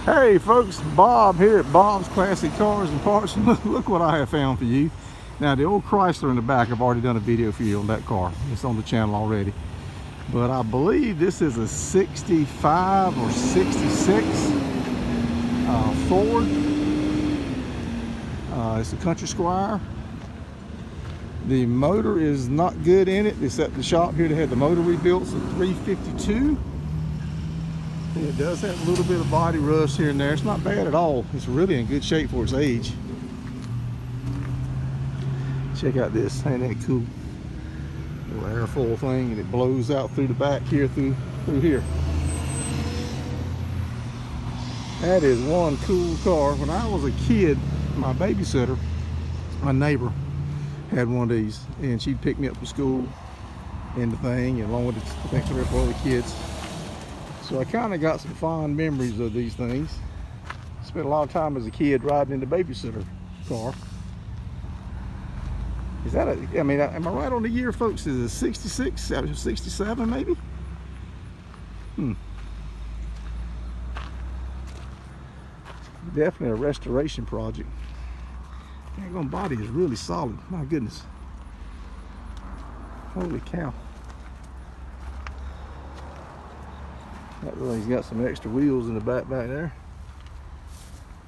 Hey folks, Bob here at Bob's Classic Cars and Parts. Look what I have found for you. Now the old Chrysler in the back, I've already done a video for you on that car. It's on the channel already. But I believe this is a 65 or 66 Ford. It's a Country Squire. The motor is not good in it. It's at the shop here. They had the motor rebuilt. It's a 352. It does have a little bit of body rust here and there. It's not bad at all. It's really in good shape for its age. Check out this. Ain't that cool? Little airfoil thing, and it blows out through the back here, through here. That is one cool car. When I was a kid, my babysitter, my neighbor, had one of these, and she'd pick me up from school and the thing, and along with I think 3 or 4 other kids. So I kind of got some fond memories of these things. Spent a lot of time as a kid riding in the babysitter car. Is that I mean, am I right on the year, folks? Is it 66, 67 maybe? Definitely a restoration project. That body is really solid. My goodness. Holy cow. That thing's got some extra wheels in the back there.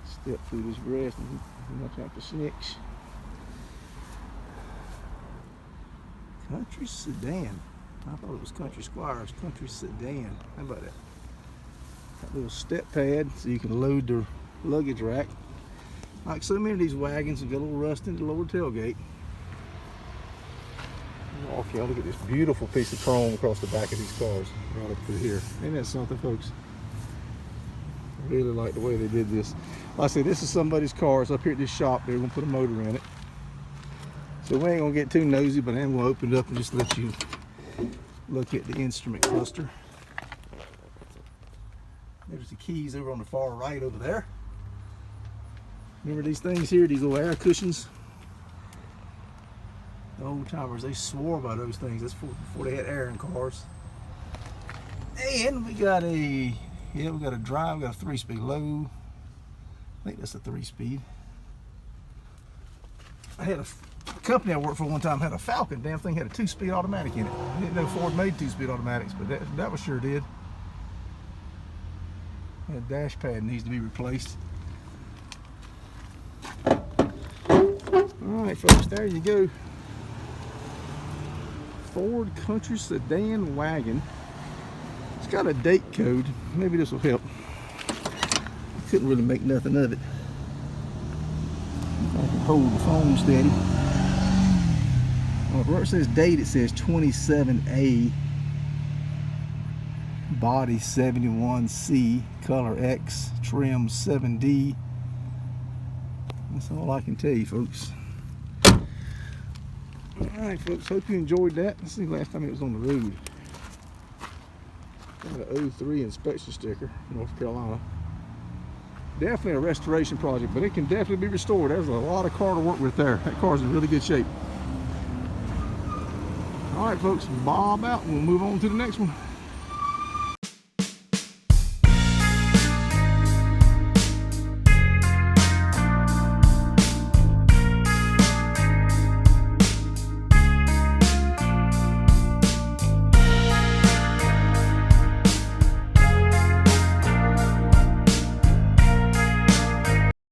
Step through this grass and watch out for snakes. Country Sedan. I thought it was Country Squire. It's Country Sedan. How about that? That little step pad so you can load the luggage rack. Like so many of these wagons, you've got a little rust in the lower tailgate. Okay, look at this beautiful piece of chrome across the back of these cars, right up through here. Ain't that something, folks? I really like the way they did this. Like I said, this is somebody's car. It's up here at this shop. They're gonna put a motor in it. So we ain't gonna get too nosy, but I'm gonna open it up and just let you look at the instrument cluster. There's the keys over on the far right over there. Remember these things here, these little air cushions? The old timers, they swore by those things. That's before they had air in cars. And we got a, we got a drive, we got a 3-speed low. I think that's a 3-speed. I had a company I worked for one time had a Falcon. Damn thing had a 2-speed automatic in it. I didn't know Ford made 2-speed automatics, but that one sure did. That dash pad needs to be replaced. Alright folks, there you go. Ford Country Sedan wagon. It's got a date code. Maybe this will help. I couldn't really make nothing of it. I can hold the phone steady. Where it says date, it says 27A. Body 71C. Color X. Trim 7D. That's all I can tell you, folks. Alright folks, hope you enjoyed that. This is the last time it was on the road. Got an 03 inspection sticker, North Carolina. Definitely a restoration project, but it can definitely be restored. There's a lot of car to work with there. That car's in really good shape. Alright folks, Bob out, and we'll move on to the next one.